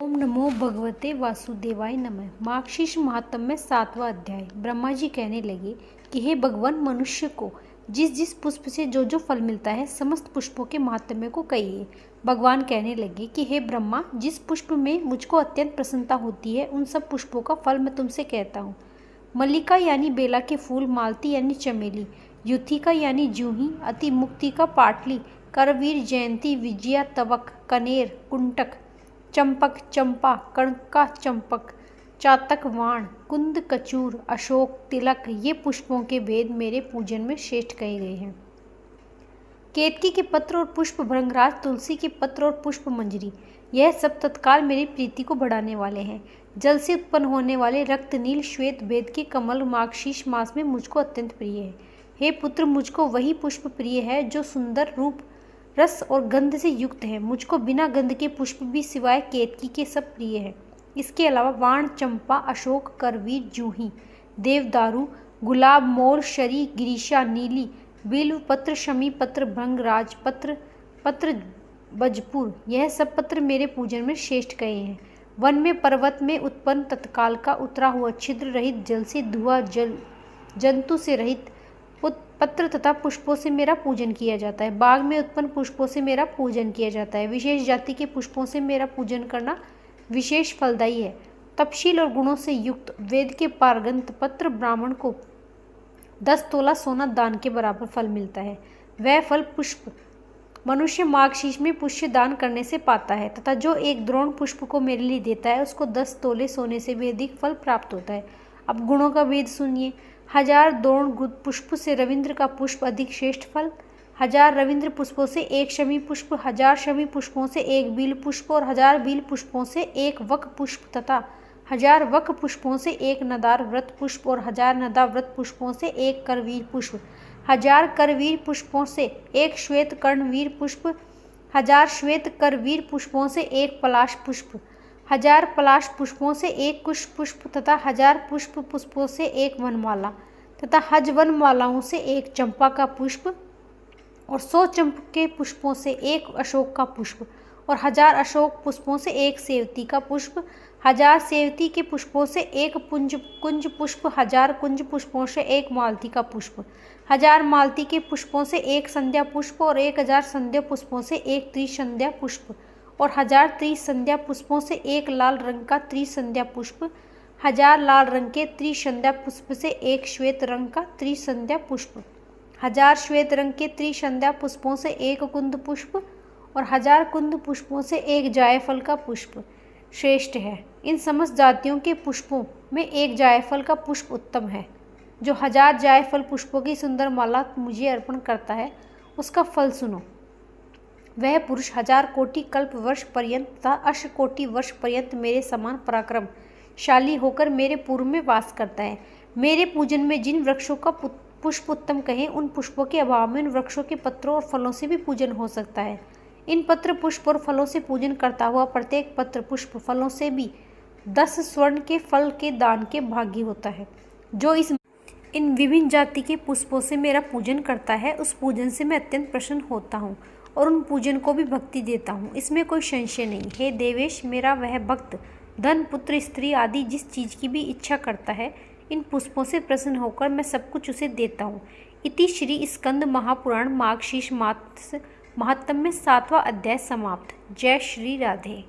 ओम नमो भगवते वासुदेवाय नमः। मार्गशीर्ष महात्म्य में 7वां अध्याय। ब्रह्मा जी कहने लगे कि हे भगवान, मनुष्य को जिस जिस पुष्प से जो जो फल मिलता है समस्त पुष्पों के महात्म्य को कहिए। भगवान कहने लगे कि हे ब्रह्मा, जिस पुष्प में मुझको अत्यंत प्रसन्नता होती है उन सब पुष्पों का फल मैं तुमसे कहता हूँ। मल्लिका यानी बेला के फूल, मालती यानी चमेली, युथिका यानी जूही, अति मुक्ति का पाटली, करवीर, जयंती, विजया, तवक, कनेर, कुंटक, चंपक, चंपा, कणका चंपक, चातक, वाण, कुंद, कचूर, अशोक, तिलक, ये पुष्पों के भेद मेरे पूजन में श्रेष्ठ कहे गए हैं। केतकी के पत्र और पुष्प भृंगराज, तुलसी के पत्र और पुष्प मंजरी, यह सब तत्काल मेरी प्रीति को बढ़ाने वाले हैं। जल से उत्पन्न होने वाले रक्त, नील, श्वेत, भेद के कमल मार्गशीर्ष मास में मुझको अत्यंत प्रिय है। हे पुत्र, मुझको वही पुष्प प्रिय है जो सुंदर रूप, रस और गंध से युक्त है। मुझको बिना गंध के पुष्प भी सिवाय केतकी के सब प्रिय है। इसके अलावा वाण, चंपा, अशोक, करवीर, जूही, देवदारू, गुलाब, मोर, शरी, गिरीशा, नीली, बिल्व पत्र, शमी पत्र, भृंगराज पत्र, बजपुर, यह सब पत्र मेरे पूजन में श्रेष्ठ कहे हैं। वन में, पर्वत में उत्पन्न तत्काल का उतरा हुआ छिद्र रहित जल से, धुआं जंतु से रहित पत्र तथा पुष्पों से मेरा पूजन किया जाता है। बाग में उत्पन्न पुष्पों से मेरा पूजन किया जाता है। विशेष जाति के पुष्पों से मेरा पूजन करना विशेष फलदायी है। तपशील और गुणों से युक्त वेद के पारंगत पत्र ब्राह्मण को 10 तोला सोना दान के बराबर फल मिलता है। वह फल पुष्प मनुष्य मार्गशीर्ष में पुष्य दान करने से पाता है तथा जो एक द्रोण पुष्प को मेरे लिए देता है उसको 10 तोले सोने से भी अधिक फल प्राप्त होता है। अब गुणों का भेद सुनिए। 1000 द्रोण पुष्प से रविंद्र का पुष्प अधिक श्रेष्ठ फल, 1000 रविंद्र पुष्पों से 1 शमी पुष्प, 1000 शमी पुष्पों से 1 बील पुष्प और 1000 बील पुष्पों से 1 वक पुष्प तथा 1000 वक पुष्पों से 1 नदार व्रत पुष्प और 1000 नदार व्रत पुष्पों से 1 करवीर पुष्प, 1000 करवीर पुष्पों से 1 श्वेत कर्णवीर पुष्प, 1000 श्वेत करवीर पुष्पों से 1 पलाश पुष्प, 1000 पलाश पुष्पों से 1 कुश पुष्प तथा 1000 पुष्प पुष्पों से 1 वनमाला तथा 1000 वनमालाओं से 1 चंपा का पुष्प और 100 चंपा के पुष्पों से 1 अशोक का पुष्प और 1000 अशोक पुष्पों से 1 सेवती का पुष्प, 1000 सेवती के पुष्पों से 1 कुंज पुष्प, 1000 कुंज पुष्पों से 1 मालती का पुष्प, 1000 मालती के पुष्पों से 1 संध्या पुष्प और 1000 संध्या पुष्पों से 1 त्रिसंध्या पुष्प और 1000 त्रिसंध्या पुष्पों से 1 लाल रंग का त्रिसंध्या पुष्प, 1000 लाल रंग के त्रिसंध्या पुष्प से 1 श्वेत रंग का त्रिसंध्या पुष्प, 1000 श्वेत रंग के त्रिसंध्या पुष्पों से 1 कुंद पुष्प और 1000 कुंद पुष्पों से 1 जायफल का पुष्प श्रेष्ठ है। इन समस्त जातियों के पुष्पों में 1 जायफल का पुष्प उत्तम है। जो 1000 जायफल पुष्पों की सुंदर माला मुझे अर्पण करता है उसका फल सुनो। वह पुरुष 1000 कोटि कल्प वर्ष पर्यंत तथा 80 कोटि वर्ष पर्यंत मेरे समान पराक्रमशाली होकर मेरे पूर्व में वास करता है। मेरे पूजन में जिन वृक्षों का पुष्प उत्तम कहें उन पुष्पों के अभाव में उन वृक्षों के पत्रों और फलों से भी पूजन हो सकता है। इन पत्र, पुष्प और फलों से पूजन करता हुआ प्रत्येक पत्र, पुष्प, फलों से भी 10 स्वर्ण के फल के दान के भागी होता है। जो इन विभिन्न जाति के पुष्पों से मेरा पूजन करता है उस पूजन से मैं अत्यंत प्रसन्न होता हूँ और उन पूजन को भी भक्ति देता हूँ, इसमें कोई संशय नहीं। हे देवेश, मेरा वह भक्त धन, पुत्र, स्त्री आदि जिस चीज की भी इच्छा करता है इन पुष्पों से प्रसन्न होकर मैं सब कुछ उसे देता हूँ। इति श्री स्कंद महापुराण मार्गशीर्ष मास महात्म्य में 7वां अध्याय समाप्त। जय श्री राधे।